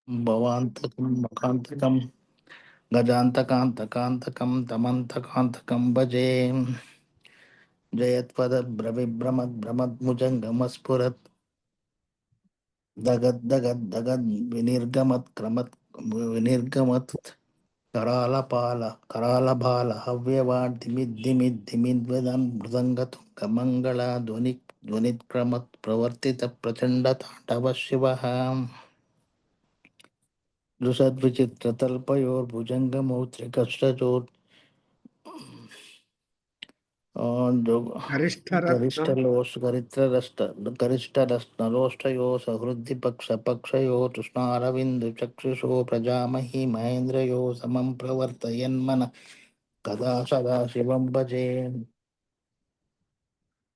भवान्तकं मकान्तकं गजान्तकान्तकान्तकं तमन्तकान्तकं भजे जयत्पदभ्रविभ्रमद्भ्रमद्भुजङ्गमस्फुरत् दगद्दगद्दगद् विनिर्गमत् विनिर्गमत् करालपाल करालभाल हव्यवाड्दिमिद्दिमिद्दिमिद्वदन् मृदङ्गतुङ्गमङ्गला ध्वनिक्रमत् प्रवर्तित प्रचण्डताण्डव शिवः दृशद्विचित्रतल्पयोर्भुजङ्गमौत्रिकष्टजोत् Arishtaratna. गरिष्ठरश्नरोष्टयो सहृद्दिपक्षपक्षयो तृष्णारविन्दुचक्षुषो प्रजामहि महेन्द्रयो समं प्रवर्तयन्मन कदा सदा शिवं भजे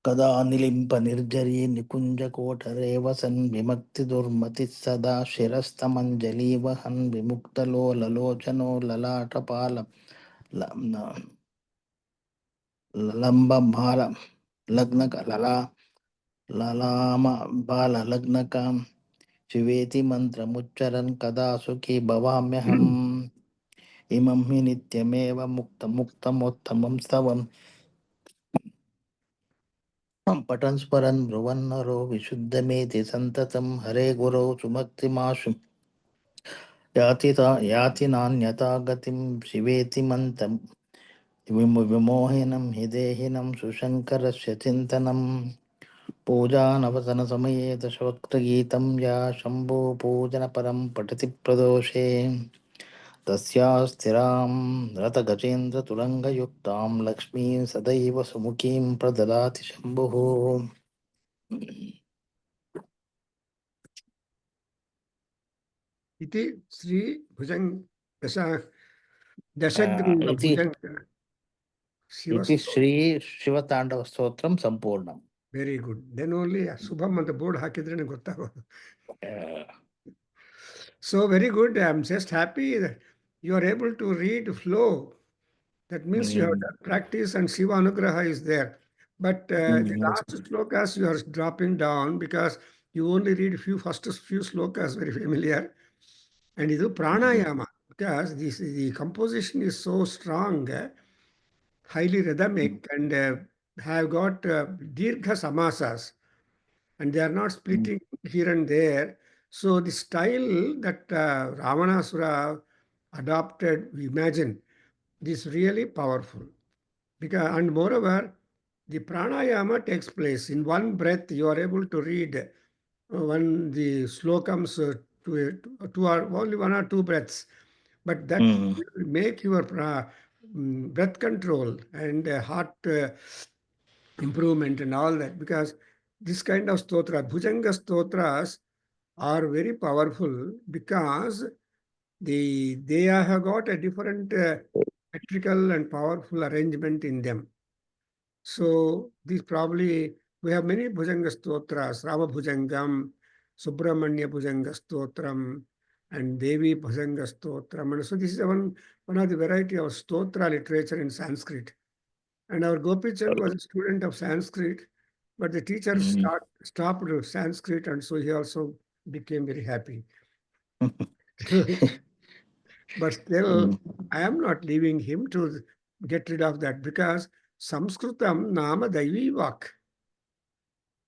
कदा निलिम्प निर्जरी निकुञ्जकोटरे वसन् विमक्तिदुर्मतिः सदा शिरस्तमञ्जलीवहन् विमुक्तलोललोचनो ललाटपाल लम्बमाल लग्नक लला ललाम बाल लग्नकां शिवेति मन्त्रमुच्चरन् कदा सुखी भवाम्यहम् इमं हि नित्यमेव मुक्तमुत्तमोत्तमं स्तवम् पठन् स्मरन् ब्रुवन्नरो विशुद्धमेति सन्ततं हरे गुरौ सुमक्तिमाशु याति नान्यथा गतिं शिवेति मन्त्रम् विमोहिनं हि देहिनं सुशङ्करस्य चिन्तनं पूजानवसनसमये दशवक्त्रगीतं या शम्भो पूजनपरं पठति प्रदोषे तस्याः स्थिरां रतगजेन्द्रतुरङ्गयुक्तां लक्ष्मीं सदैव सुमुखीं प्रददाति शम्भुः। Iti Sri Bhujang Dashagriva इति Bhujanga Shiva इति Stotra. श्री शिवताण्डवस्तोत्रं सम्पूर्णम्। Very good. Then only Subham on the board hakidrene gottagodu. So very good. I'm just happy that you are able to read flow. That means you have done practice and Shiva Anugraha is there. But the last slokas you are dropping down because you only read first few slokas very familiar. And idu pranayama because the composition is so strong, highly rhythmic, and have got dirgha samasas, and they are not splitting here and there. So the style that Ravanasura adopted, we imagine, is really powerful. Because, and moreover, the pranayama takes place in one breath. You are able to read one the slokams two or only one or two breaths, but that will make your breath control and heart improvement and all that. Because this kind of stotra, bhujanga stotras, are very powerful because they have got a different electrical and powerful arrangement in them. So these probably we have many Bhujanga stotras, Rama Bhujangam, Subramanya Bhujanga stotram, and Devi Bhujanga stotram. And so this is one of the variety of stotra literature in Sanskrit. And our Gopichand was a student of Sanskrit, but the teacher stopped Sanskrit, and so he also became very happy. But still, I am not leaving him to get rid of that because Sanskritam Nama Daivi Vak.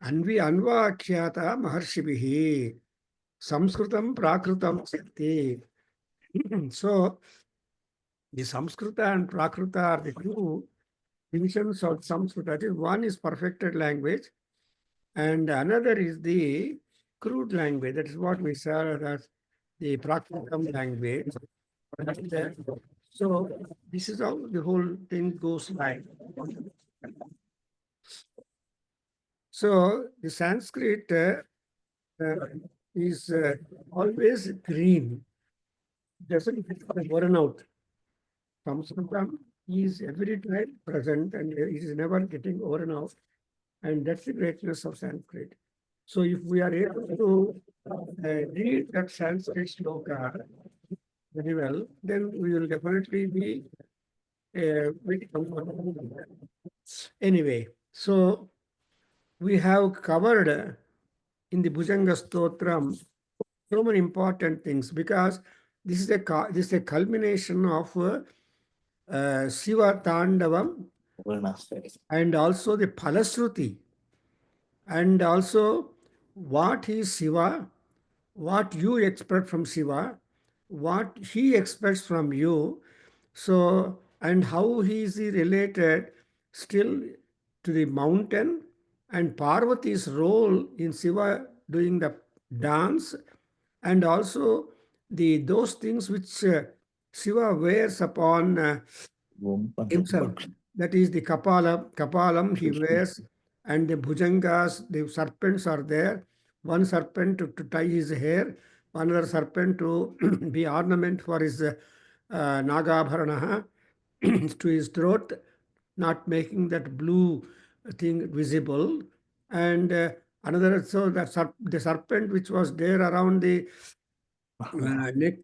Anvi Anvakhyata Maharshibihi. Sanskritam Prakritam Sakti. So, the Samskrita and Prakrita are the two divisions of Sanskrit. That is, one is perfected language, and another is the crude language. That is what we saw as the Prakritam language. So this is how the whole thing goes like. So the Sanskrit is always green, doesn't burn out. Sanskritam is every time present and it is never getting worn out. And that's the greatness of Sanskrit. So if we are able to read that Sanskrit shloka very well, then we will definitely be very comfortable. Anyway, so we have covered in the Bhujanga Stotram So many important things because this is a culmination of Shiva Tandavam Varnasthari. and also the Palasruti and also what is Shiva, what you expect from Shiva, what he expects from you. So, and how he is related still to the mountain and Parvati's role in Shiva doing the dance and also the those things which Shiva wears upon himself. That is the kapalam he wears, and the bhujangas, the serpents are there. One serpent to tie his hair, another serpent to be ornament for his nagabharanaha to his throat, not making that blue thing visible. And another, so the serpent which was there around the neck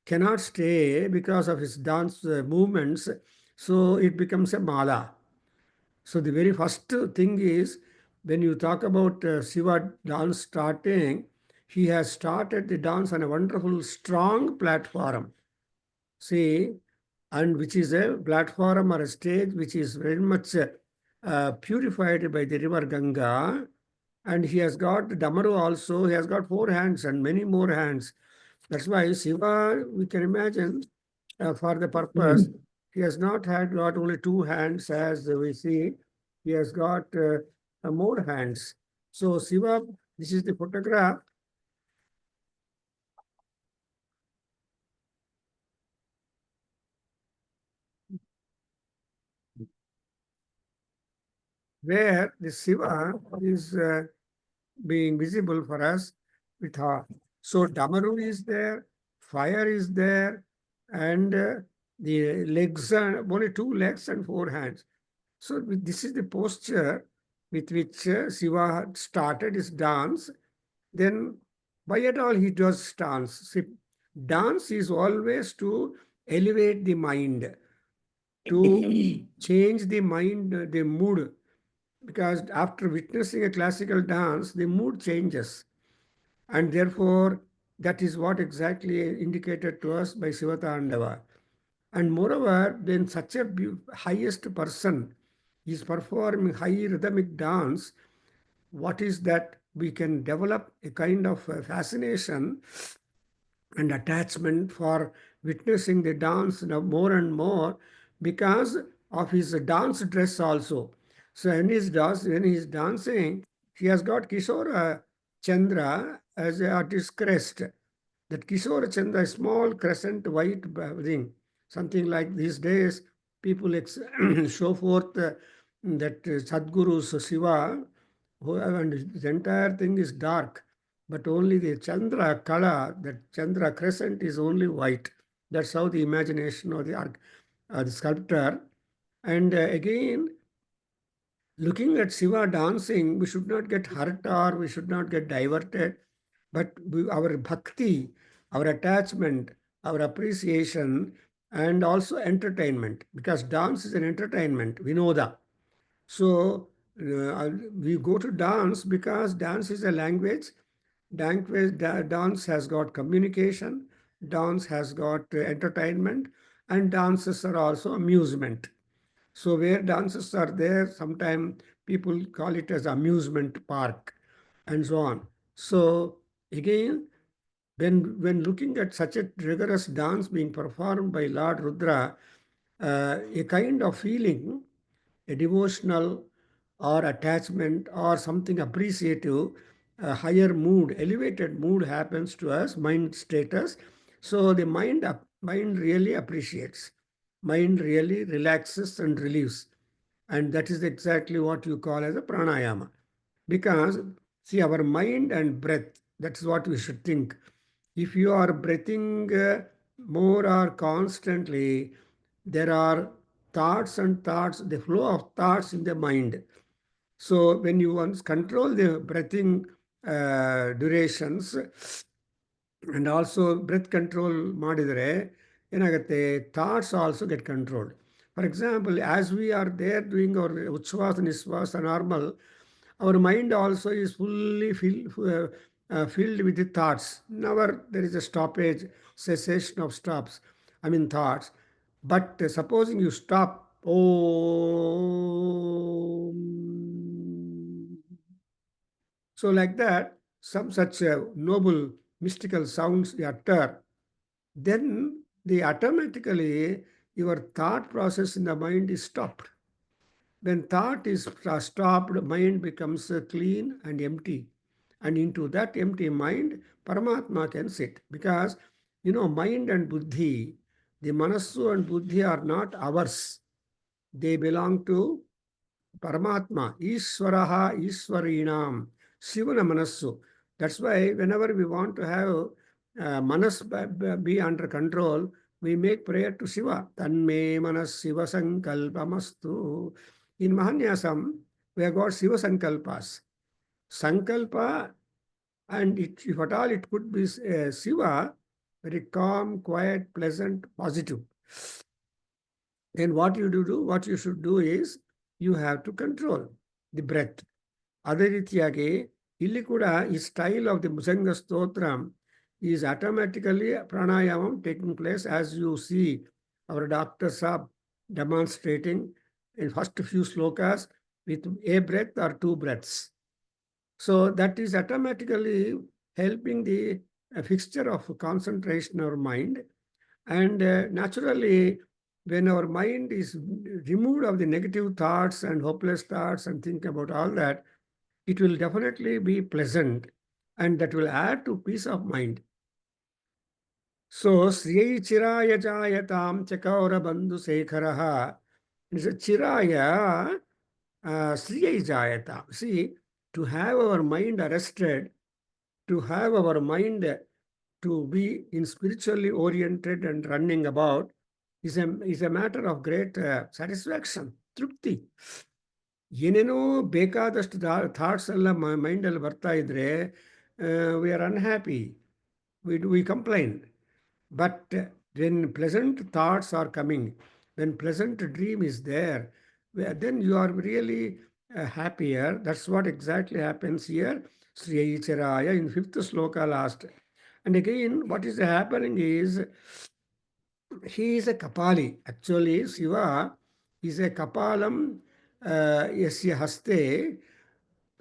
cannot stay because of his dance movements, so it becomes a mala. So the very first thing is when you talk about Shiva dance starting, he has started the dance on a wonderful strong platform. See, and which is a platform or a stage which is very much purified by the river Ganga. And he has got Damaru also, he has got 4 hands and many more hands. That's why Shiva, we can imagine, for the purpose, he has not had got only 2 hands as we see. He has got more hands. So Shiva, this is the photograph where the Shiva is being visible for us with her. So Damaru is there, fire is there, and the legs are only 2 legs and 4 hands. So this is the posture with which Shiva had started his dance. Then why at all he does dance? See, dance is always to elevate the mind, to change the mind, the mood. Because after witnessing a classical dance, the mood changes. And therefore, that is what exactly indicated to us by Shiva Tandava. And moreover, then such a highest person is performing high rhythmic dance, what is that we can develop a kind of fascination and attachment for witnessing the dance now more and more because of his dance dress also. So when he's dancing, he has got Kishora Chandra as a artist crest. That Kishora Chandra, small crescent white thing, something like these days, people show forth that Sadguru's Shiva, and the entire thing is dark, but only the Chandra Kala, that Chandra crescent is only white. That's how the imagination of the sculptor. And again, looking at Shiva dancing, we should not get hurt or we should not get diverted, but our bhakti, our attachment, our appreciation, and also entertainment, because dance is an entertainment, we know that. So we go to dance because dance is a language. Dance has got communication, dance has got entertainment, and dances are also amusement. So where dances are there, sometimes people call it as amusement park and so on. So again, when looking at such a rigorous dance being performed by Lord Rudra, a kind of feeling, a devotional or attachment or something appreciative, a higher mood, elevated mood happens to us, mind status. So the mind really appreciates, mind really relaxes and relieves. And that is exactly what you call as a pranayama. Because, see, our mind and breath, that's what we should think. If you are breathing more or constantly, there are thoughts and thoughts, the flow of thoughts in the mind. So when you once control the breathing durations and also breath control ಮಾಡಿದರೆ ಏನಾಗುತ್ತೆ thoughts also get controlled. For example, as we are there doing our uchvas and nisvas normal, our mind also is fully filled with the thoughts. Never there is a stoppage, cessation of stops. I mean thoughts. But supposing you stop, oh, so like that, some such noble mystical sounds you utter, then the automatically your thought process in the mind is stopped. When thought is stopped, mind becomes clean and empty. And into that empty mind, Paramatma can sit. Because, mind and buddhi, the manasu and buddhi are not ours. They belong to Paramatma, Ishwaraha, Ishwarinam, Shivana Manassu. That's why whenever we want to have Manas be under control, we make prayer to Shiva. Tanme Manas Shiva Sankalpamastu. In Mahanyasam, we have got Shiva Sankalpas. Sankalpa, and if at all it could be Shiva, very calm, quiet, pleasant, positive. Then what you should do is, you have to control the breath. ಅದೇ ರೀತಿಯಾಗಿ ಇಲ್ಲಿ ಕೂಡ ಈ style of the Bhujanga ಸ್ತೋತ್ರ is automatically pranayamam taking place, as you see our doctors are demonstrating in first few slokas with a breath or two breaths. So that is automatically helping the fixture of concentration of mind. And naturally, when our mind is removed of the negative thoughts and hopeless thoughts and think about all that, it will definitely be pleasant, and that will add to peace of mind. So, Sriyai Chiraya Jayatam Chakaura Bandhu Sekharaha. Chiraya Sriyai Jayatam. See, to have our mind arrested, to have our mind to be in spiritually oriented and running about is a matter of great satisfaction, trupti. ಏನೇನೋ ಬೇಕಾದಷ್ಟು thoughts ಎಲ್ಲ ಮೈಂಡಲ್ಲಿ ಬರ್ತಾ ಇದ್ರೆ we are unhappy, we complain. But when pleasant thoughts are coming, when pleasant dream is there, then you are really happier. That's what exactly happens here. Sri Charaya in fifth sloka last. And again, what is happening is, he is a Kapali. Actually, Shiva is a Kapalam. Yasya haste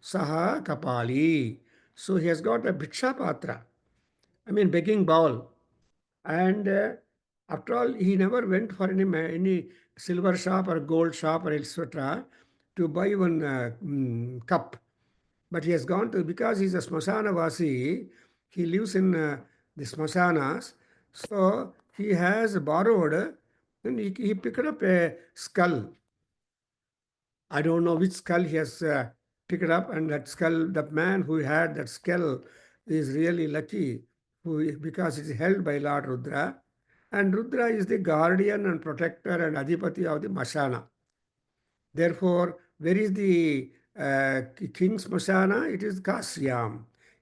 saha Kapali. So he has got a Bhiksha Patra. I mean, begging bowl. And after all, he never went for any silver shop or gold shop or etc. to buy one cup. But he has gone to, because he's a Smasana Vasi, he lives in the Smasanas. So he has borrowed, and he picked up a skull. I don't know which skull he has picked up, and that skull, the man who had that skull is really lucky, because it is held by Lord Rudra. And Rudra is the guardian and protector and Adhipati of the Mashana. Therefore, where is the king's Mashana? It is Kasyam.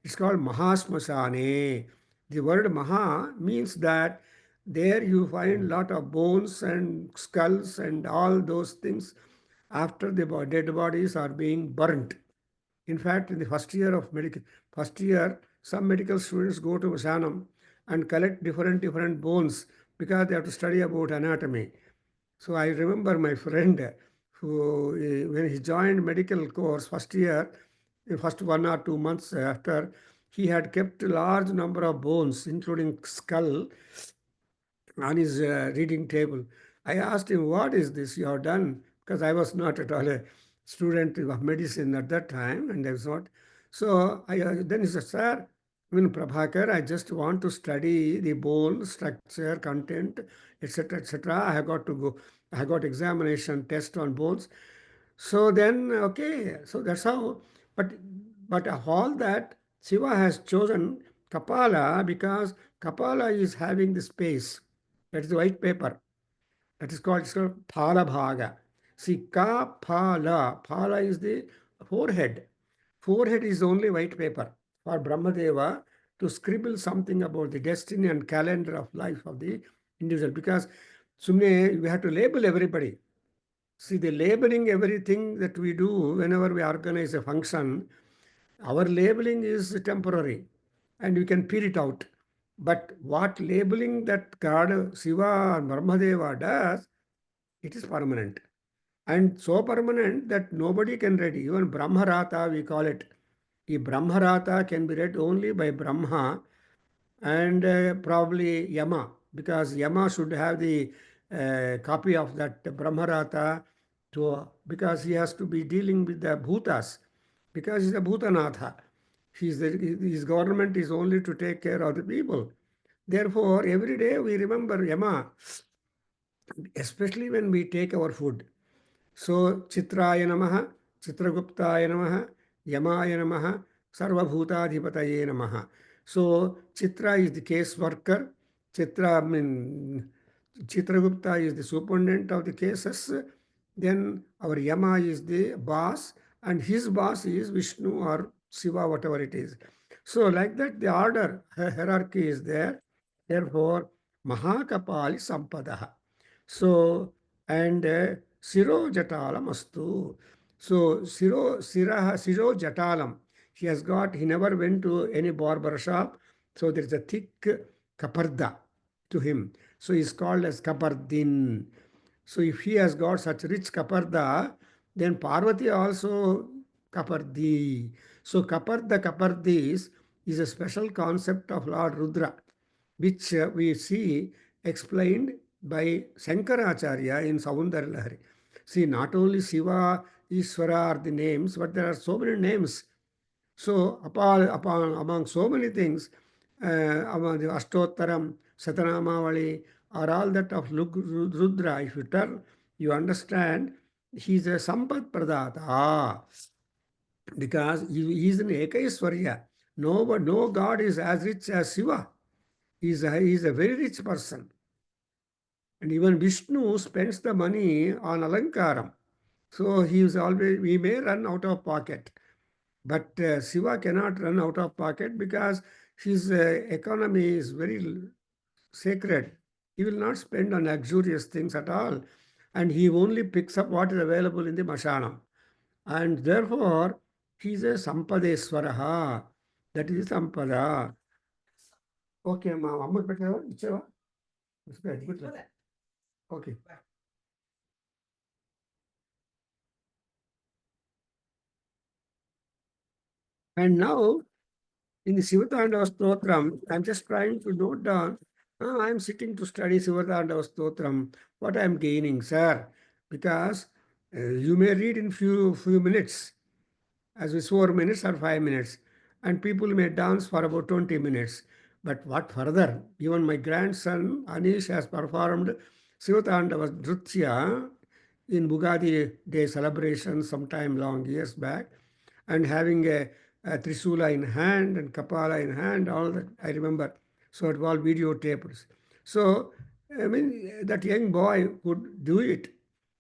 It's called Mahasmasane. The word Maha means that there you find lot of bones and skulls and all those things after the dead bodies are being burnt. In fact, in the first year, some medical students go to Vasanam and collect different bones, because they have to study about anatomy. So I remember my friend who, when he joined medical course first year, the first 1 or 2 months after, he had kept a large number of bones, including skull, on his reading table. I asked him, "What is this you have done?" Because I was not at all a student of medicine at that time, and I was not. So then he said, "Sir, Prabhakar, I just want to study the bone structure, content, etc., etc. I have got to go. I have got examination test on bones." So then, okay, so that's how. But all that, Shiva has chosen Kapala, because Kapala is having the space. That is the white paper. That is called, it's called Phala Bhaga. See, Phala. Phala is the forehead. Forehead is only white paper for Brahmadeva to scribble something about the destiny and calendar of life of the individual. Because Sumne, we have to label everybody. See, the labeling everything that we do whenever we organize a function, our labeling is temporary. and you can peel it out. But what labeling that God, Shiva or Brahmadeva does, it is permanent. And so permanent that nobody can read. Even Brahmarata, we call it. The Brahmarata can be read only by Brahma and probably Yama, because Yama should have the copy of that Brahmarata because he has to be dealing with the Bhutas, because he's a Bhutanatha. His government is only to take care of the people. Therefore, every day we remember Yama, especially when we take our food. So, Chitraya Namaha, Chitraguptaya Namaha, Yamaya Namaha, Sarvabhutadhipataye Namaha. So, Chitra is the case worker. Chitragupta is the superintendent of the cases. Then our Yama is the boss, and his boss is Vishnu or Shiva, whatever it is. So, like that, the order, hierarchy is there. Therefore, Mahakapali Sampadaha. So, and Siro Jatalam Astu. So, Siro Jatalam. He never went to any barber shop. So, there is a thick kaparda to him. So, he is called as Kapardin. So, if he has got such rich kaparda, then Parvati also Kapardi. So, Kaparda Kapardis is a special concept of Lord Rudra, which we see explained by Shankaracharya in Saundara Lahari. See, not only Shiva, Ishvara are the names, but there are so many names. So, among so many things, among the Ashtottaram, Satanamavali, are all that of Rudra. If you turn, you understand, he is a Sampad Pradata because he is an Ekaiswarya. No God is as rich as Shiva. He is a very rich person. And even Vishnu spends the money on Alankaram. So he is always, we may run out of pocket. But Shiva cannot run out of pocket because his economy is very sacred. He will not spend on luxurious things at all. And he only picks up what is available in the Mashanam. And therefore, he is a Sampadeswaraha. That is Sampada. Okay, ma, amma పెట్టావా? ఇచ్చావా? Good. Okay. And now, in the Shiva Tandava Stotram, I'm just trying to note down. I'm sitting to study Shiva Tandava Stotram. What I'm gaining, sir, because you may read in few minutes, as is 4 minutes or 5 minutes, and people may dance for about 20 minutes. But what further? Even my grandson Anish has performed Shiva Tandava Nritya in Bugadi Day celebration sometime long years back, and having a Trisula in hand and Kapala in hand, all that I remember. So it was videotaped. So, I mean, that young boy could do it,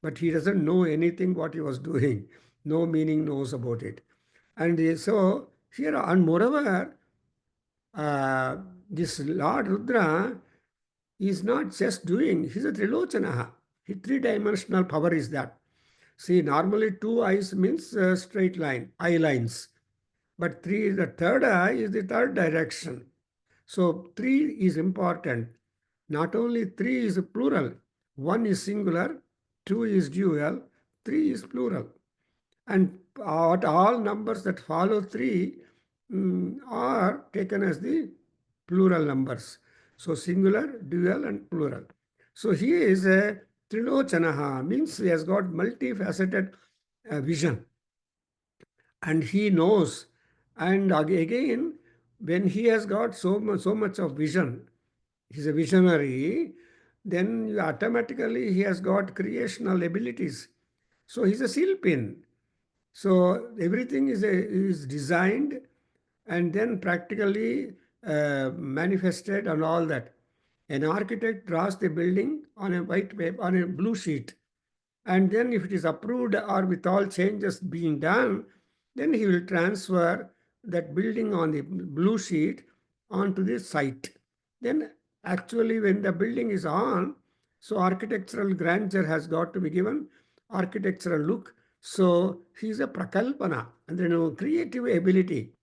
but he doesn't know anything what he was doing. No meaning knows about it. And so here, and moreover, this Lord Rudra is not just doing, he's a Trilochana. His three-dimensional power is that. See, normally two eyes means straight line, eye lines. But the third eye is the third direction. So three is important. Not only three is plural, one is singular, two is dual, three is plural. And all numbers that follow three are taken as the plural numbers. So singular, dual, and plural. So he is a Trilochanaha, means he has got multifaceted vision. And he knows. And again, when he has got so much of vision, he's a visionary, then automatically he has got creational abilities. So he's a Silpin. So everything is designed and then practically manifested and all that. An architect draws the building on a white paper, on a blue sheet. And then if it is approved or with all changes being done, then he will transfer that building on the blue sheet onto the site. Then actually when the building is on, so architectural grandeur has got to be given, architectural look. So he is a prakalpana and then creative ability.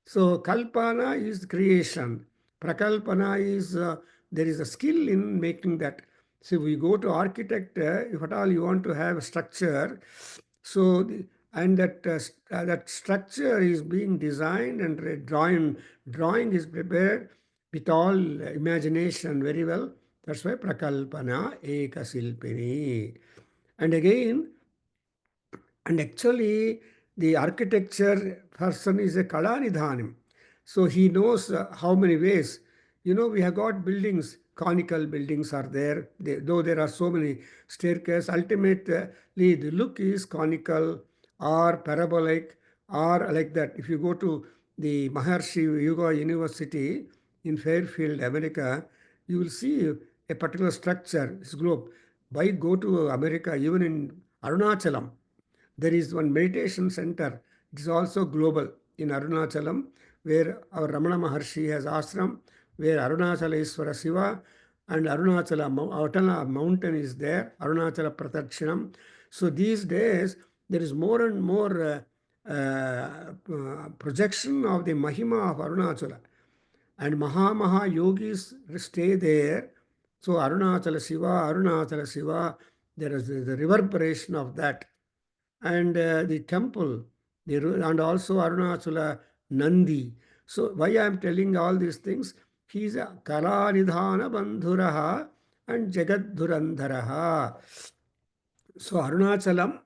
So Kalpana is creation. Prakalpana is there is a skill in making that. So we go to architect, if at all you want to have a structure, so and that structure is being designed and drawing is prepared with all imagination very well. That's why Prakalpana Ekasilpini. And again, and actually, the architecture person is a Kalanidhanim. So he knows how many ways. We have got buildings, conical buildings are there. Though there are so many staircases, ultimately the look is conical or parabolic or like that. If you go to the Maharshi Yoga University in Fairfield, America, you will see a particular structure, this globe. Why go to America, even in Arunachalam? There is one meditation center. It is also global in Arunachalam, where our Ramana Maharshi has ashram, where Arunachala Iswara Shiva and Arunachala Atala mountain is there, Arunachala Pratakshinam. So these days, there is more and more projection of the Mahima of Arunachala. And Maha yogis stay there. So Arunachala Shiva, there is the reverberation of that and the temple, and also Arunachala Nandi. So why I am telling all these things? He is a Kalanidhana Bandhuraha and Jagadhurandharaha. So Arunachalam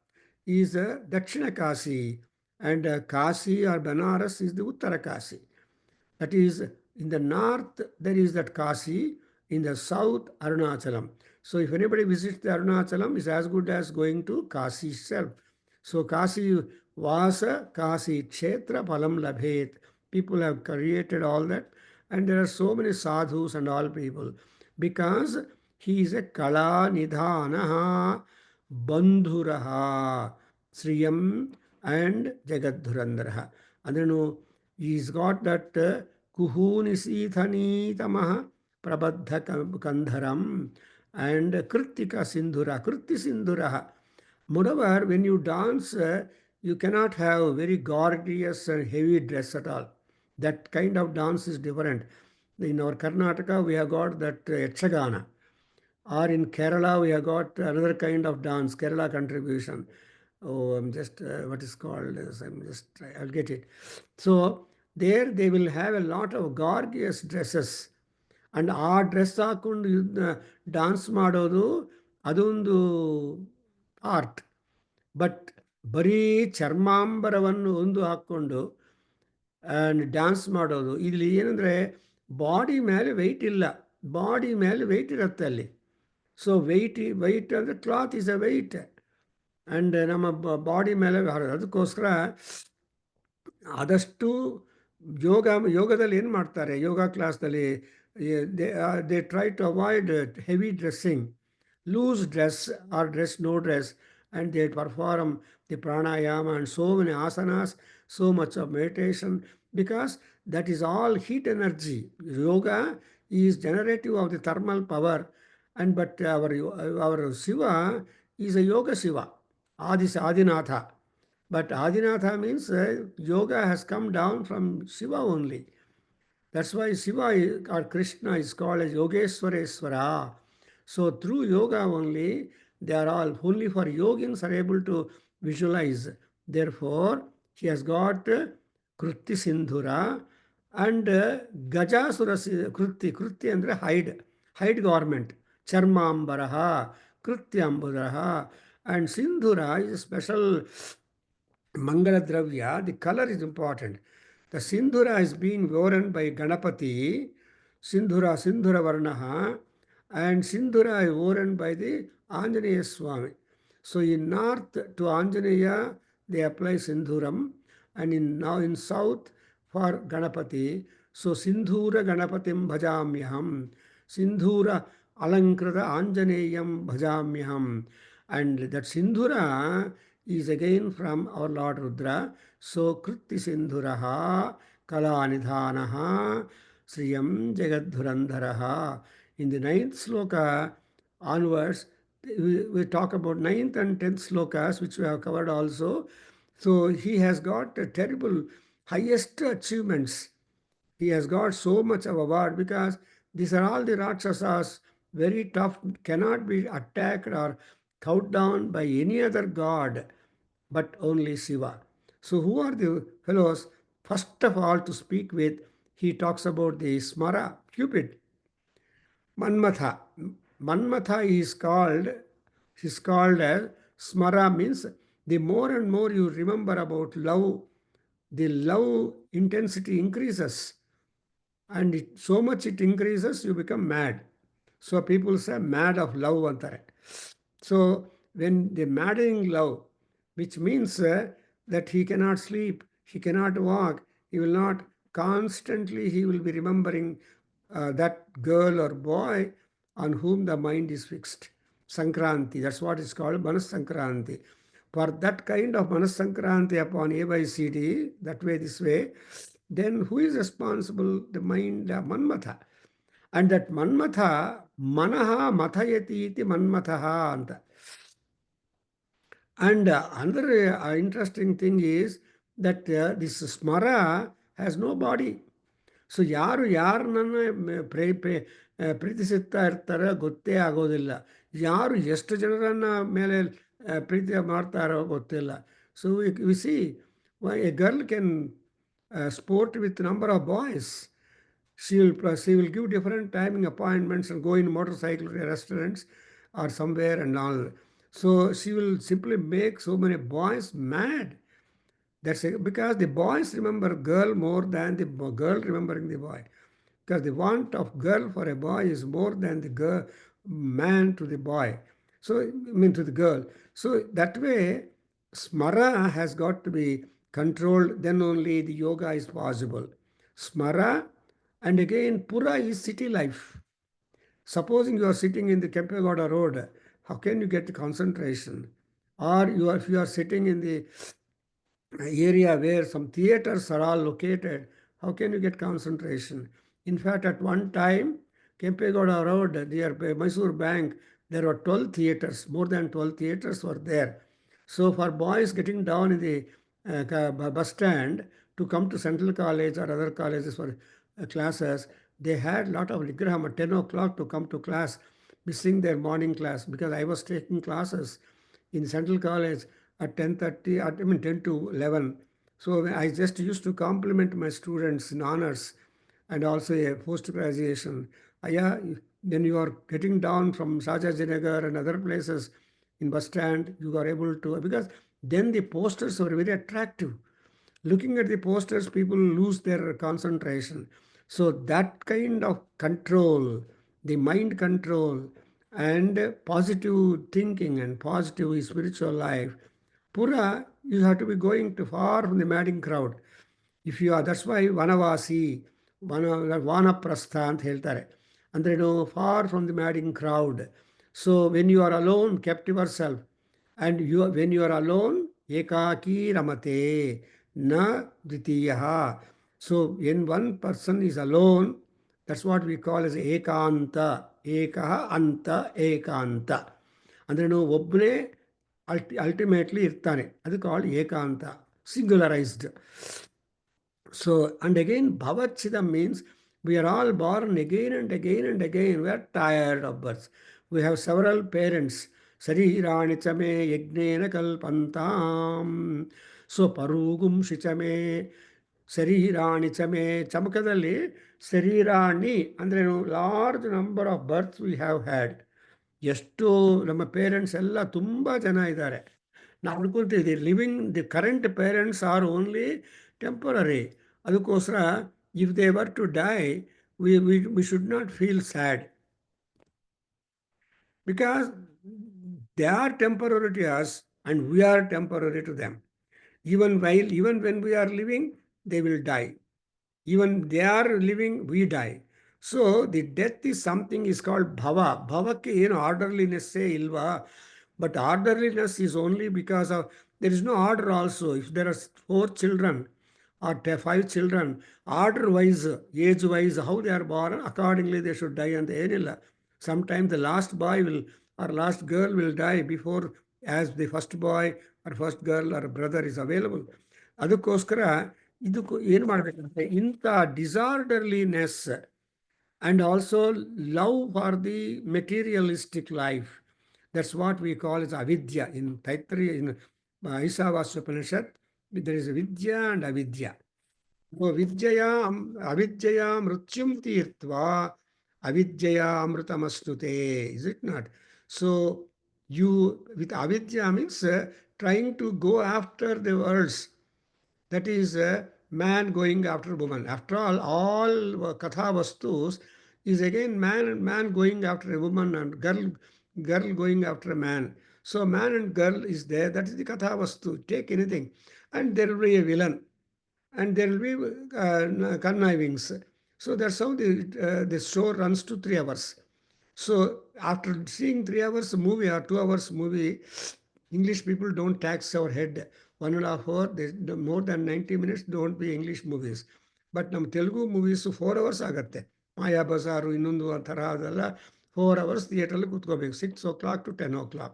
is Dakshina Kasi, and Kasi or Banaras is the Uttara Kasi. That is, in the north, there is that Kasi, in the south, Arunachalam. So if anybody visits the Arunachalam, it's as good as going to Kasi itself. So Kasi Vasa, Kasi Kshetra Palam Labhet. People have created all that. And there are so many sadhus and all people. Because he is a Kala Nidhanaha Bandhuraha Sriyam and Jagadhurandaraha. And then he's got that Kuhunisi Tamaha Prabadha Kandharam and Kritika Sindhura, Kritti Sindhuraha. Moreover, when you dance, you cannot have very gorgeous and heavy dress at all. That kind of dance is different. In our Karnataka, we have got that Yachagana. Or in Kerala, we have got another kind of dance, Kerala contribution. Oh, I'm just, what is called this? I'll get it. So, there they will have a lot of gorgeous dresses. And ಆ dress ಹಾಕೊಂಡು dance ಮಾಡೋದು ಅದೊಂದು art. But ಬರೀ ಚರ್ಮಾಂಬರವನ್ನು ಒಂದು ಹಾಕ್ಕೊಂಡು dance ಮಾಡೋದು ಇಲ್ಲಿ ಏನಂದರೆ ಬಾಡಿ ಮೇಲೆ ವೆಯ್ಟ್ ಇಲ್ಲ, ಬಾಡಿ ಮೇಲೆ ವೆಯ್ಟ್ ಇರುತ್ತೆ ಅಲ್ಲಿ. ಸೊ ವೆಯ್ಟ್ ಅಂದರೆ cloth is a weight and ನಮ್ಮ ಬಾಡಿ ಮೇಲೆ ಅದಕ್ಕೋಸ್ಕರ ಆದಷ್ಟು ಯೋಗದಲ್ಲಿ ಏನು ಮಾಡ್ತಾರೆ, ಯೋಗ ಕ್ಲಾಸ್ನಲ್ಲಿ they try to avoid heavy dressing, loose dress or dress no dress, and they perform the pranayama and so many asanas, so much of meditation, because that is all heat energy. Yoga is generative of the thermal power, and but our Shiva is a yoga Shiva, Adinatha. But Adinatha means yoga has come down from Shiva only. That's why Shiva or Krishna is called as Yogeshwareswara. So through yoga only, they are all only for yogins are able to visualize. Therefore, he has got Krutti Sindhura and Gajasura Krutti. Krutti andre hide garment. Charmambaraha, Krutyambudaraha. And Sindhura is a special Mangala Dravya. The color is important. The Sindhura is being worn by Ganapati, Sindhura Varnaha, and Sindhura is worn by the Anjaneya Swami. So in north to Anjaneya, they apply Sindhuram, and now in south for Ganapati. So Sindhura Ganapatim Bhajamyaham, Sindhura Alankrita Anjaneyam Bhajamyaham. And that Sindhura is again from our Lord Rudra. So Kritti Sindhuraha Kalanidhanaha Sriyam Jagadhurandharaha. In the ninth sloka onwards, we talk about ninth and tenth slokas, which we have covered also. So he has got a terrible highest achievements. He has got so much of award because these are all the Rakshasas, very tough, cannot be attacked or cowed down by any other god but only Shiva. So, who are the fellows? First of all, to speak with, he talks about the Smara, Cupid, Manmatha. Manmatha is called as Smara means the more and more you remember about love, the love intensity increases, and so much it increases, you become mad. So people say mad of love anತಾರೆ. So when the maddening love, which means that he cannot sleep, he cannot walk, he will not constantly, he will be remembering that girl or boy on whom the mind is fixed. Sankranti, that's what is called Manas Sankranti. For that kind of Manas Sankranti upon A by CD, that way, this way, then who is responsible? The mind, Manmatha. And that Manmatha, Manaha Mathayati iti Manmathaha anta. And another interesting thing is that this Smara has no body. So ಯಾರು ಯಾರನ್ನ ಪ್ರೀತಿಸುತ್ತಾ ಇರ್ತಾರೋ ಗೊತ್ತೇ ಆಗೋದಿಲ್ಲ. ಯಾರು ಎಷ್ಟು ಜನರನ್ನ ಮೇಲೆ ಪ್ರೀತಿ ಮಾಡ್ತಾರೋ ಗೊತ್ತಿಲ್ಲ. So we C A girl can sport with number of boys. She will give different timing appointments and go in motorcycle restaurants or somewhere and all. So she will simply make so many boys mad. Because the boys remember girl more than the girl remembering the boy. Because the want of girl for a boy is more than the girl, man to the boy. So, I mean to the girl. So that way, smara has got to be controlled, then only the yoga is possible. Smara, and again, pura is city life. Supposing you are sitting in the Kempegowda road, how can you get concentration? Or if you are sitting in the area where some theaters are all located, how can you get concentration? In fact, at one time, Kempegowda Road, near Mysore Bank, there were 12 theaters, more than 12 theaters were there. So for boys getting down in the bus stand to come to Central College or other colleges for classes, they had a lot of nigraham at 10 o'clock to come to class, missing their morning class because I was taking classes in Central College at 10:30, I mean 10 to 11. So I just used to compliment my students in honors and also a post-graduation. Yeah, when you are getting down from Shahjahanagar and other places in bus stand, you are able to, because then the posters were very attractive. Looking at the posters, people lose their concentration. So that kind of control, the mind control, and positive thinking and positive spiritual life, pura, you have to be going too far from the madding crowd. If you are, that's why vanavasi, vanaprastha ಅಂತ ಹೇಳ್ತಾರೆ. ಅಂದ್ರೇನು, far from the madding crowd. So when you are alone, kept yourself, and when you are alone, ekaki ramate na dvitiyaha. So when one person is alone, that's what we call as ekanta. Ekaha anta ekanta. ಅಂದ್ರೇನು, ಒಬ್ಬನೇ ultimately ಇರ್ತಾನೆ. ಅದು called ಏಕಾಂತ, ಸಿಂಗ್ಯುಲರೈಸ್ಡ್. So, and again, Bhavachidam means we are all born again and again and again. We are tired of birth. We have several parents. Sarirani chame yagnena kalpantam. So, parugum shichame. Sarirani chame. Chamakadalli, Sarirani. Andre, large number of births we have had. ಎಷ್ಟು ನಮ್ಮ parents ಎಲ್ಲ ತುಂಬ ಜನ ಇದ್ದಾರೆ. ನಾವು ಅನ್ಕೊಳ್ತೀವಿ the current parents are only temporary. ಅದಕ್ಕೋಸ್ಕರ if they were to die, we should not feel sad, because they are temporary to us and we are temporary to them. even when we are living, they will die. Even they are living, we die. So the death is something is called bhava. Bhavake ಏನು ಆರ್ಡರ್ಲಿನೆಸ್ಸೇ ಇಲ್ವಾ? But orderliness is only because of, there is no order also. If there are 4 children or 5 children, order wise, age wise, how they are born, accordingly they should die ಅಂತ ಏನಿಲ್ಲ. Sometimes the last boy will or last girl will die before as the first boy or first girl or brother is available. ಅದಕ್ಕೋಸ್ಕರ ಇದಕ್ಕೂ ಏನು ಮಾಡಬೇಕಂದ್ರೆ ಇಂಥ ಡಿಸಾರ್ಡರ್ಲಿನೆಸ್ and also love for the materialistic life. That's what we call as avidya. In Taittiriya, in Isavasya Upanishad, there is vidya and avidya. So vidyaya, avidyaya mrutyum tirtva, avidyaya amrutamastute. Is it not? So you, with avidya means trying to go after the worlds. That is a man going after woman. After all katha vastus is again man going after a woman and girl going after a man. So man and girl is there. That is the katha vastu. Take anything, and there will be a villain, and there will be connivings. So that's how the show runs to 3 hours. So after seeing 3 hours movie or 2 hours movie, English people don't tax our head. 1.5 hour, more than 90 minutes don't be English movies. But ನಮ್ಮ Telugu movies 4 hours ಆಗತ್ತೆ. ಮಾಯಾ ಬಜಾರು ಇನ್ನೊಂದು ಥರ ಅದೆಲ್ಲ 4 hours ಥಿಯೇಟ್ರಲ್ಲಿ ಕೂತ್ಕೋಬೇಕು 6 o'clock to 10 o'clock.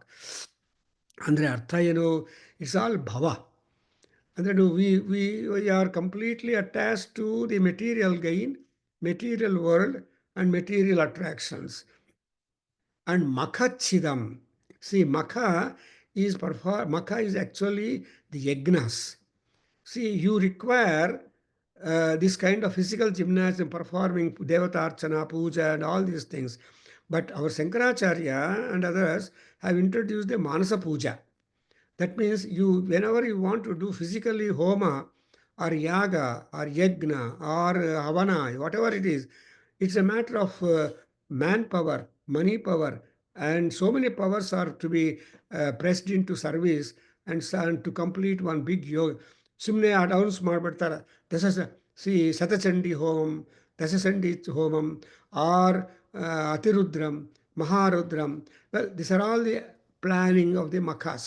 ಅಂದರೆ ಅರ್ಥ ಏನು? It's all ಭವ. ಅಂದರೆ we are completely attached to the material gain, material world and material attractions. And makachidam. See, makha is actually the yagnas. See, you require this kind of physical gymnasium, performing devata archana, puja, and all these things. But our Shankaracharya and others have introduced the manasa puja. That means you, whenever you want to do physically homa or yaga or yagna or havana, whatever it is, it's a matter of manpower, money power, and so many powers are to be pressed into service and to complete one big yoga. ಸುಮ್ಮನೆ announce ಮಾಡಿಬಿಡ್ತಾರೆ see Shatachandi homam Dashachandi homam or Atirudram Maharudram. Well, these are all the planning of the makhas.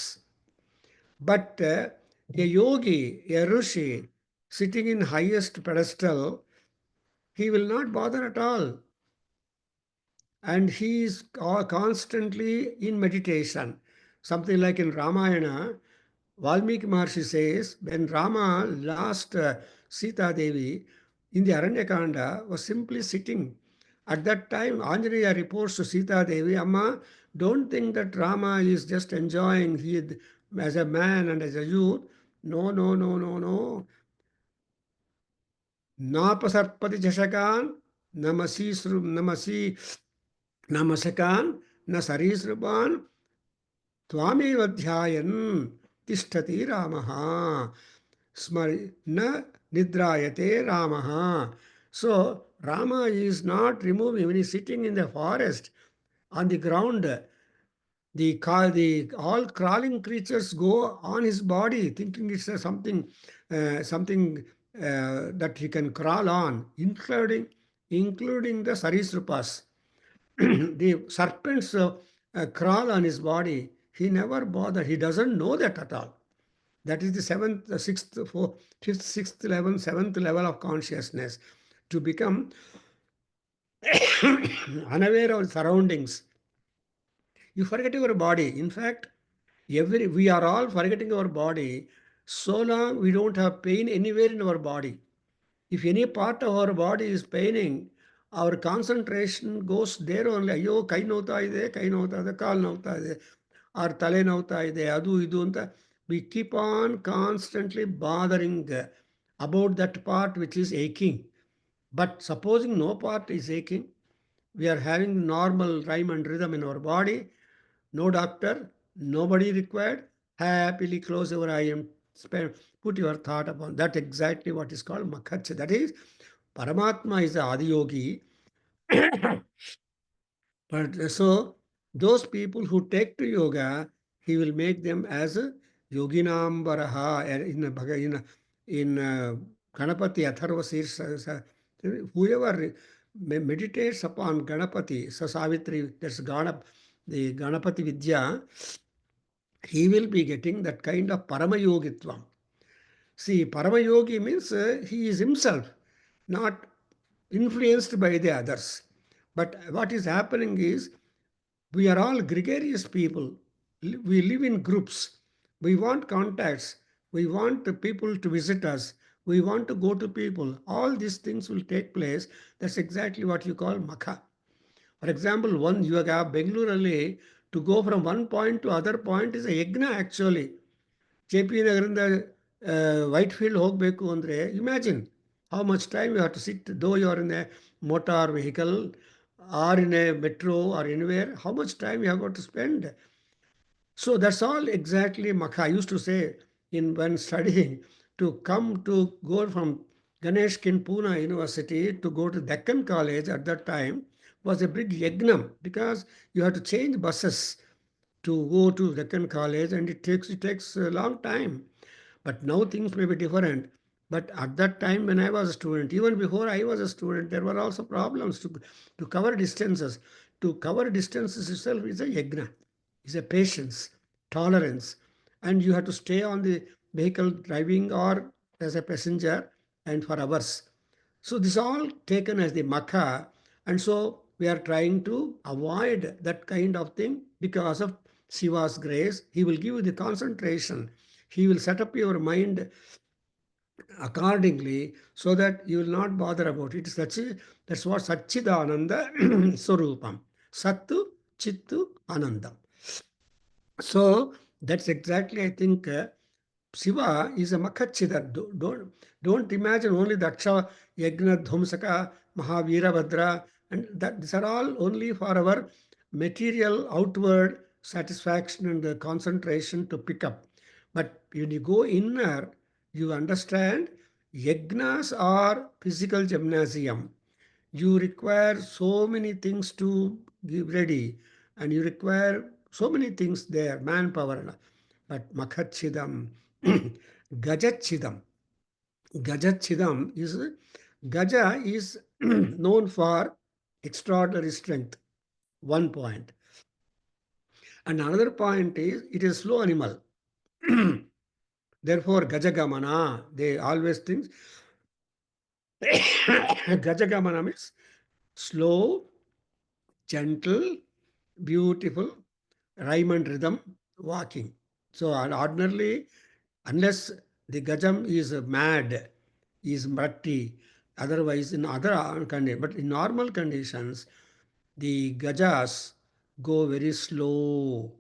But a yogi, a rishi, sitting in highest pedestal, he will not bother at all. And he is constantly in meditation. Something like in Ramayana, Valmiki Maharshi says, when Rama lost Sita Devi in the Aranyakanda, was simply sitting. At that time, Anjaneya reports to Sita Devi, Amma, don't think that Rama is just enjoying as a man and as a youth. No, no, no, no, no. Napasarpati Jashakan, namasi namasakan, na sarisruban, Twameva dhyayan tishtati Ramaha. Na nidrayate Ramaha. So Rama is not removing. When he's sitting in the forest on the ground, all crawling creatures go on his body, thinking it's something that he can crawl on, including the sarisrupas. The serpents crawl on his body. He never bothered. He doesn't know that at all. That is the fifth, sixth level, seventh level of consciousness. To become unaware of surroundings. You forget your body. In fact, we are all forgetting our body so long we don't have pain anywhere in our body. If any part of our body is paining, our concentration goes there only. ಅಯ್ಯೋ ಕೈ ನೋವ್ತಾ ಇದೆ, ಕಾಲು ನೋವ್ತಾ ಇದೆ, or ತಲೆ ನೋವ್ತಾ ಇದೆ, ಅದು ಇದು ಅಂತ. We keep on constantly bothering about that part which is aching. But supposing no part is aching, we are having normal rhyme and rhythm in our body, no doctor, nobody required, happily close your eye and put your thought upon that. Exactly what is called Makhacha. That is, Paramatma is the Adiyogi. But so those people who take to yoga, he will make them as a yoginambaraha in Ganapati Atharva Sirsa. Whoever meditates upon Ganapati, Savitri, that's the Ganapati Vidya, he will be getting that kind of Paramayogitvam. See, Paramayogi means he is himself, not influenced by the others. But what is happening is, we are all gregarious people. We live in groups. We want contacts. We want the people to visit us. We want to go to people. All these things will take place. That's exactly what you call makha. For example, one you have Bengaluru to go from one point to other point is a yagna actually. JP ನಗರಿಂದ Whitefield ಹೋಗಬೇಕು ಅಂದರೆ imagine how much time you have to sit though you are in a motor vehicle or in a metro or anywhere how much time you have got to spend. So that's all exactly Makha. I used to say in when studying to come to go from Ganesh Kin Pune University to go to Deccan College at that time was a big yagnam because you had to change buses to go to Deccan College and it takes a long time. But now things may be different. But at that time when I was a student, even before I was a student, there were also problems to cover distances. To cover distances itself is a yagna, is a patience, tolerance. And you have to stay on the vehicle driving or as a passenger and for hours. So this is all taken as the makha, and so we are trying to avoid that kind of thing because of Shiva's grace. He will give you the concentration. He will set up your mind accordingly so that you will not bother about it. That's what Satchidananda Swarupam. Sattu, Chittu, Anandam. So that's exactly, I think, Shiva is a Makachidar. Don't imagine only the Aksha, Yagna, Dhumsaka, Mahavira, and that these are all only for our material outward satisfaction and the concentration to pick up. But when you go inner, you understand yagnas are physical gymnasium. You require so many things to give ready, and you require so many things there, manpower. But Makachidam, Gajachidam. Gajachidam is Gaja is known for extraordinary strength. One point. And another point is it is slow animal. Therefore, Gajagamana, they always think Gajagamana means slow, gentle, beautiful, rhyme and rhythm walking. So, ordinarily, unless the Gajam is mad, is mratti, otherwise in other conditions, but in normal conditions, the Gajas go very slow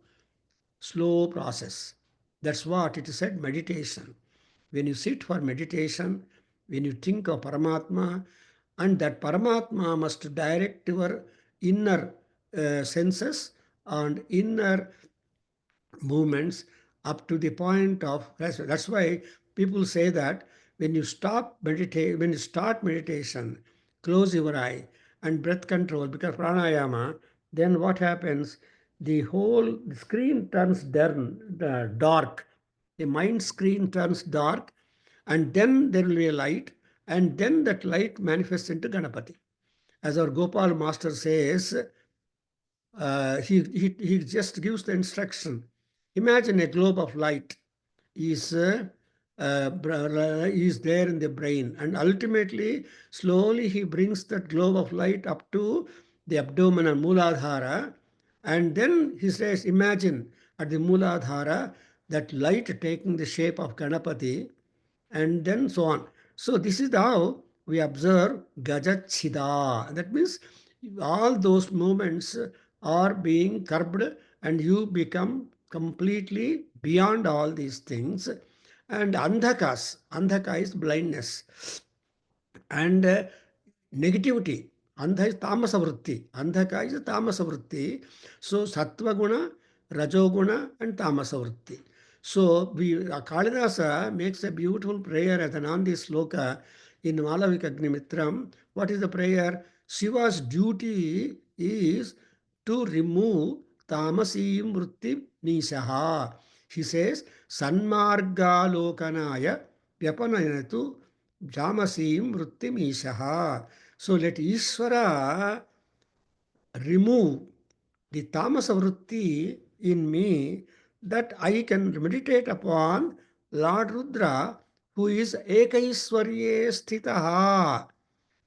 process. That's what it is said meditation. When you sit for meditation, when you think of Paramatma, and that Paramatma must direct your inner senses and inner movements up to the point of rest. That's why people say that when you start meditation, close your eye and breath control because pranayama, then what happens? The whole screen turns dark. The mind screen turns dark, and then there will be a light, and then that light manifests into Ganapati. As our Gopal master says, he just gives the instruction. Imagine a globe of light is is there in the brain, and ultimately, slowly he brings that globe of light up to the abdomen and Mooladhara, and then he says, imagine at the Mooladhara that light taking the shape of Ganapati, and then so on. So this is how we observe Gajachida. That means all those movements are being curbed and you become completely beyond all these things. And Andhaka is blindness. And negativity. Andha is tamasa vritti. Andhaka is tamasa vritti. So sattva guna, rajoguna, and tamasa vritti. So Kalidasa makes a beautiful prayer as an Nandi sloka in Malavika Agnimitram. What is the prayer? Shiva's duty is to remove tamasim vritti nishaha. He says, Sanmarga lokanaya vyapanayatu Jamasim Vrittimishaha. So let Ishvara remove the tamasa vritti in me that I can meditate upon Lord Rudra who is Ekaishwarye Sthitaha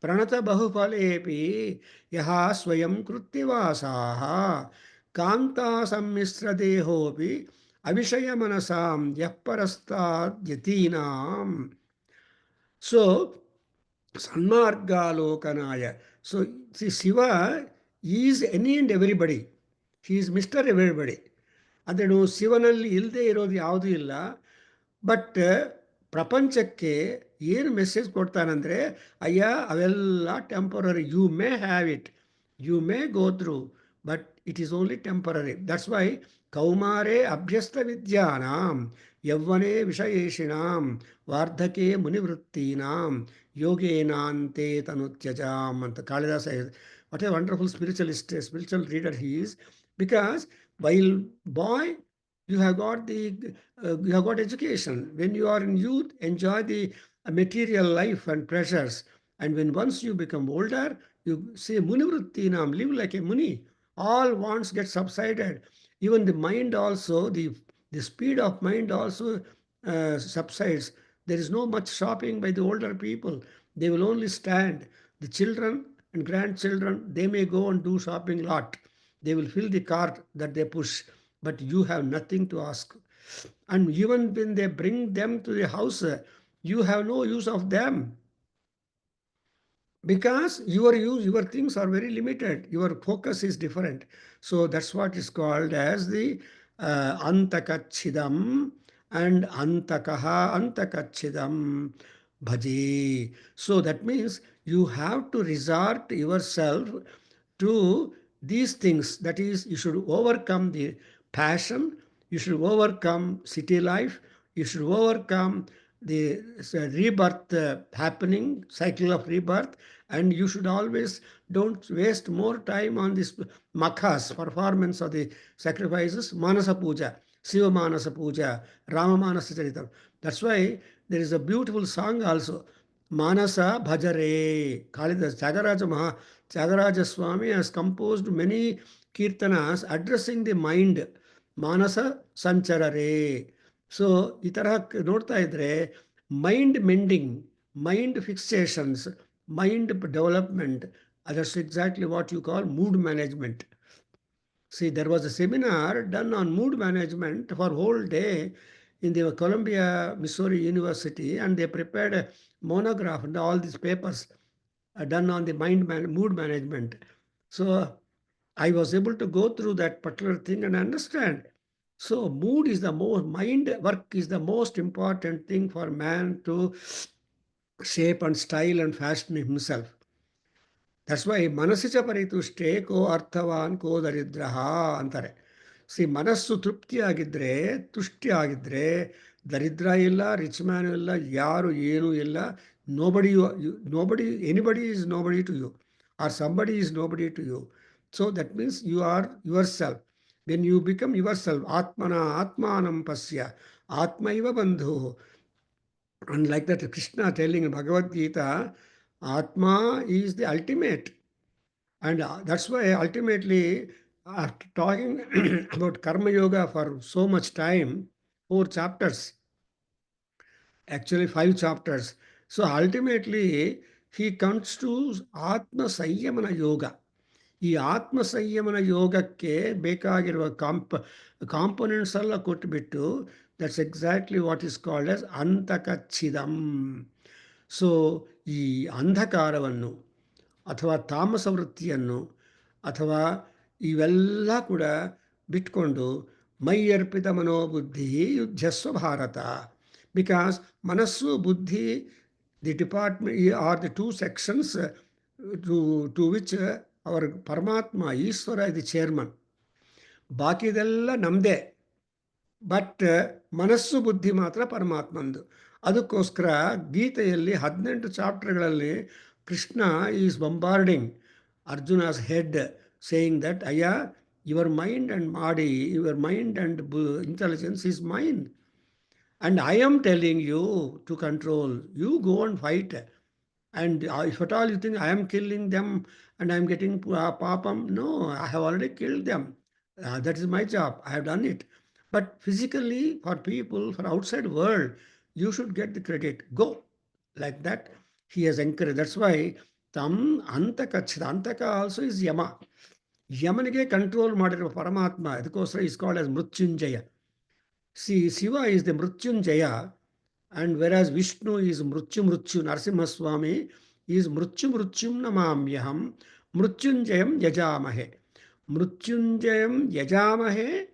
Pranata Bahupalepi Yaha Swayam Kruttivasaha Kanta Sammisra Dehopi Avishaya Manasam Yapparastad Yatinam. So, Sanmargalokanaya. So, see, Shiva is any and everybody. He is Mr. Everybody. ಅದನ್ನು ಶಿವನಲ್ಲಿ ಇಲ್ಲದೆ ಇರೋದು ಯಾವುದೂ ಇಲ್ಲ. But ಪ್ರಪಂಚಕ್ಕೆ ಏನು message ಕೊಡ್ತಾನಂದರೆ, ಅಯ್ಯ ಅವೆಲ್ಲ temporary, you may have it, you may go through, but it is only temporary. That's why ಕೌಮಾರೇ ಅಭ್ಯಸ್ತ ವಿದ್ಯಾನಾಂ ಯೌವನೇ ವಿಷಯೇಷಿಣಾಂ ವಾರ್ಧಕೆ ಮುನಿವೃತ್ತೀನಾಂ ಯೋಗೇನಾಂತೆ ತನುತ್ಯಜಾಂ ಅಂತ Kalidasa. What a wonderful spiritualist, spiritual reader he is. Because while boy, you have got education. When you are in youth, enjoy the material life and pleasures. And when once you become older, you say munivrittinam, live like a muni. All wants get subsided. Even the mind also, the speed of mind also subsides. There is no much shopping by the older people. They will only stand. The children and grandchildren, they may go and do shopping lot. They will fill the cart that they push, but you have nothing to ask. And even when they bring them to the house, you have no use of them, because your things are very limited. Your focus is different. So that's what is called as the antakachidam and antakaha antakachidam bhaji. So that means you have to resort yourself to these things. That is, you should overcome the passion, you should overcome city life, you should overcome the rebirth happening, cycle of rebirth, and you should always don't waste more time on this makhas, performance of the sacrifices, manasa puja, Shiva manasa puja, Rama manasa charitam. That's why there is a beautiful song also, Manasa Bhajare. Kalidas Tyagaraja Swami has composed many kirtanas addressing the mind. Manasa Sancharare. So ಈ ತರಹ ನೋಡ್ತಾ ಇದ್ರೆ mind mending, mind fixations, mind development, that's exactly what you call mood management. See, there was a seminar done on mood management for whole day in the Columbia, Missouri University, and they prepared a monograph and all these papers done on the mood management. So I was able to go through that particular thing and understand. So mood is the most, mind work is the most important thing for man to shape and style and fashion himself. That's why ಮನಸ್ಸಿಚ ಪರಿತುಷ್ಟೇ ಕೋ ಅರ್ಥವಾನ್ ಕೋ ದರಿದ್ರಃ ಅಂತಾರೆ. ಮನಸ್ಸು ತೃಪ್ತಿಯಾಗಿದ್ದರೆ, ತುಷ್ಟಿಯಾಗಿದ್ದರೆ, ದರಿದ್ರ ಇಲ್ಲ, ರಿಚ್ ಮ್ಯಾನ್ ಇಲ್ಲ, ಯಾರು ಏನೂ ಇಲ್ಲ. Nobody anybody is nobody to you, or somebody is nobody to you. So that means you are yourself. When you become yourself, ಆತ್ಮನ ಆತ್ಮಾನಂ ಪಶ್ಯ ಆತ್ಮೈವ ಬಂಧು. And like that, Krishna telling in Bhagavad Gita, Atma is the ultimate. And that's why ultimately, after talking about Karma Yoga for so much time, 4 chapters, actually 5 chapters. So ultimately, he comes to Atma Sanyamana Yoga. ಈ ಆತ್ಮ ಸಂಯಮನ ಯೋಗಕ್ಕೆ ಬೇಕಾಗಿರುವ components ಎಲ್ಲ ಕೊಟ್ಟುಬಿಟ್ಟು, that's exactly what is called as ಅಂತಕಚ್ಛಿದಂ. So ಈ ಅಂಧಕಾರವನ್ನು ಅಥವಾ ತಾಮಸ ವೃತ್ತಿಯನ್ನು ಅಥವಾ ಇವೆಲ್ಲ ಕೂಡ ಬಿಟ್ಕೊಂಡು ಮೈಯರ್ಪಿತ ಮನೋಬುದ್ಧಿ ಯುದ್ಧಸ್ವ ಭಾರತ. ಬಿಕಾಸ್ ಮನಸ್ಸು, ಬುದ್ಧಿ, the department R the 2 sections to which ಅವರ ಪರಮಾತ್ಮ ಈಶ್ವರ ಇದು ಚೇರ್ಮನ್. ಬಾಕಿದೆಲ್ಲ ನಮ್ಮದೇ, ಬಟ್ ಮನಸ್ಸು ಬುದ್ಧಿ ಮಾತ್ರ ಪರಮಾತ್ಮಂದು. ಅದಕ್ಕೋಸ್ಕರ ಗೀತೆಯಲ್ಲಿ 18 ಚಾಪ್ಟರ್ಗಳಲ್ಲಿ Krishna is bombarding Arjuna's head, saying that ಅಯ್ಯ, your mind and body, your mind and intelligence is mine, and I am telling you to control. You go and fight. And if at all you think I am killing them and I am getting papam, no, I have already killed them. That is my job. I have done it. But physically, for people, for outside world, you should get the credit. Go. Like that, he has encouraged. That's why tam antakachita. Antaka also is Yama. Yamanige control ಮಾಡಿರುವ ಪರಮಾತ್ಮ. ಅದಕ್ಕೋಸ್ಕರ is called as Mrutyunjaya. See, Shiva is the Mrutyunjaya. And whereas Vishnu is Mrutyu Mrutyu, Narasimha Swami is Mrutyu Mrutyum Namamyaham, Mrutyunjayam Yajamahe. Mrutyunjayam Yajamahe,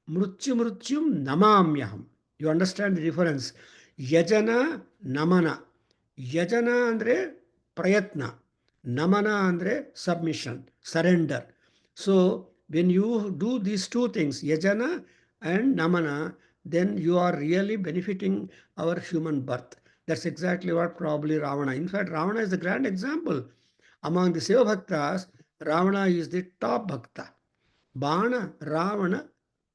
Mrutyu Mrutyum Namamyaham. You understand the difference? Yajana, Namana. Yajana andre prayatna. Namana andre submission, surrender. So when you do these two things, yajana and namana, then you are really benefiting our human birth. That's exactly what probably Ravana. In fact, Ravana is the grand example. Among the Shiva Bhaktas, Ravana is the top Bhakta. Bana, Ravana,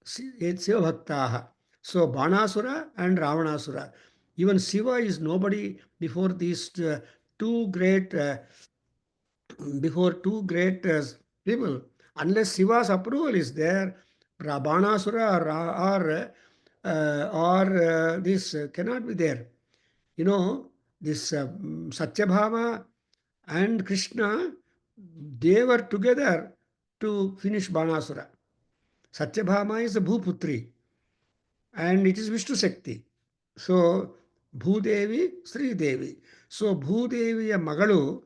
Shiva Bhaktaha. So Banasura and Ravanasura. Even Shiva is nobody before these two great people. Unless Shiva's approval is there, Banasura or this cannot be there. You know, this Satyabhama and Krishna, they were together to finish Banasura. Satyabhama is the Bhuputri and it is Vishnu Shakti. So, Bhudevi, Sri Devi. So, Bhudevi a Magalu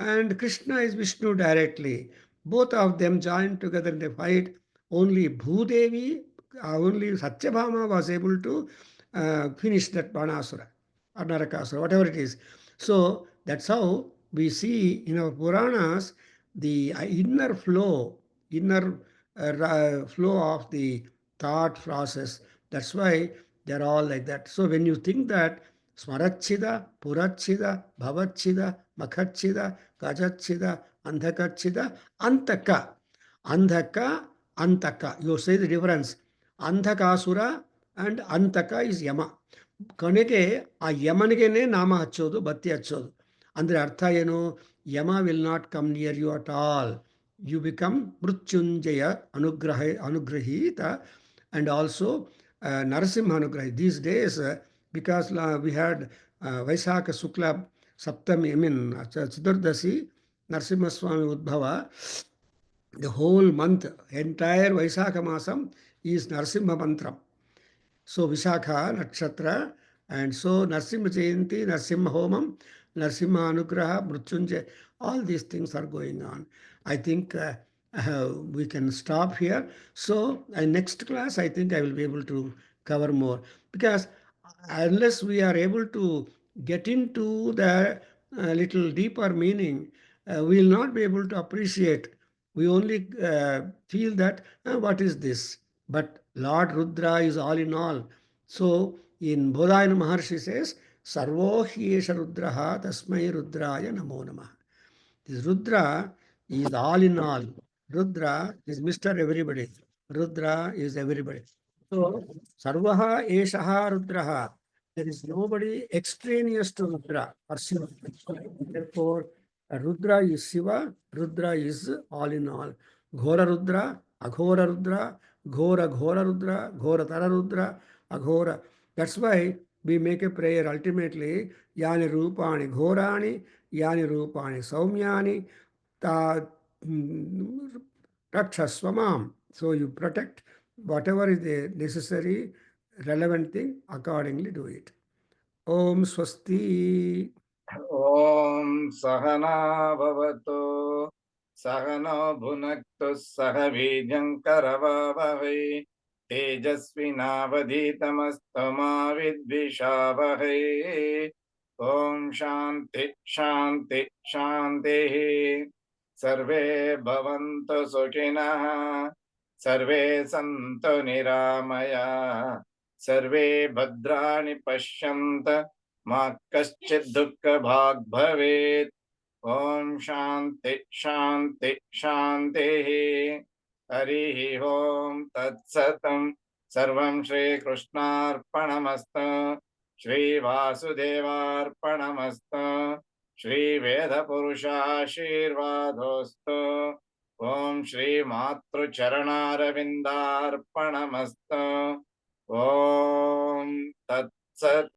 and Krishna is Vishnu directly. Both of them joined together in the fight. Only Bhudevi, only Satyabhama was able to finish that Banasura or Narakasura, whatever it is. So that's how we see in our Puranas the inner flow of the thought process. That's why they're all like that. So when you think that Smarachida, Purachida, Bhavachida, Makhachida, Gajachida, Andhakachida, Antaka. Andhaka, Antaka. You say the difference. Andhakasura and Antaka is Yama. ಕೊನೆಗೆ ಆ ಯಮನಿಗೆನೇ ನಾಮ ಹಚ್ಚೋದು ಬತ್ತಿ ಹಚ್ಚೋದು ಅಂದರೆ ಅರ್ಥ ಏನು Yama will not come near you at all you become Mrityunjaya ಅನುಗ್ರಹೀತ and also Narasimha Anugrahi. These days, because we had Vaisakha Sukla Saptami, I mean Chiturdasi, Narasimha Swami Udbhava, the whole month, entire Vaisakha Masam is Narasimha Mantram. So Vishakha Nakshatra, and so Narasimha Jayanti, Narasimha Homam, Narasimha Anugraha, Mrutyunjay, all these things are going on. I think we can stop here. So next class, I think I will be able to cover more. Because unless we are able to get into the little deeper meaning, we will not be able to appreciate. We only feel that, what is this? But Lord Rudra is all in all. So in Bodhayana Maharshi says, Sarvo Hyesha Rudraha Tasmai Rudraya Namo Namah. This Rudra is all in all. Rudra is Mr. Everybody. Rudra is everybody. So Sarvaha Eshaha Rudraha. There is nobody extraneous to Rudra or Shiva. Therefore, Rudra is Shiva. Rudra is all in all. Ghora Rudra, Aghora Rudra, Ghora Ghora Rudra, Ghora Tara Rudra, Aghora. That's why we make a prayer ultimately. Yani Rupani Ghorani, Yani Rupani Saumyani, Ta Rakshaswamam. So you protect whatever is the necessary, relevant thing, accordingly do it. Om Swasti. ॐ सहना भवतु सहनो भुनक्तु सह वीर्यं करवावहै तेजस्विनावधीतमस्तु मा विद्विषावहै ॐ शान्ति शान्ति शान्तिः सर्वे भवन्तु सुखिनः सर्वे सन्तु निरामयाः सर्वे भद्राणि पश्यन्तु मा कश्चित् दुःखभाग् भवेत् ॐ शान्ति शान्ति शान्तिः हरिः ॐ तत्सतं सर्वं श्रीकृष्णार्पणमस्तु श्रीवासुदेवार्पणमस्तु श्रीवेदपुरुषाशीर्वादोऽस्तु ॐ श्रीमातृचरणारविन्दार्पणमस्तु ॐ तत्सत्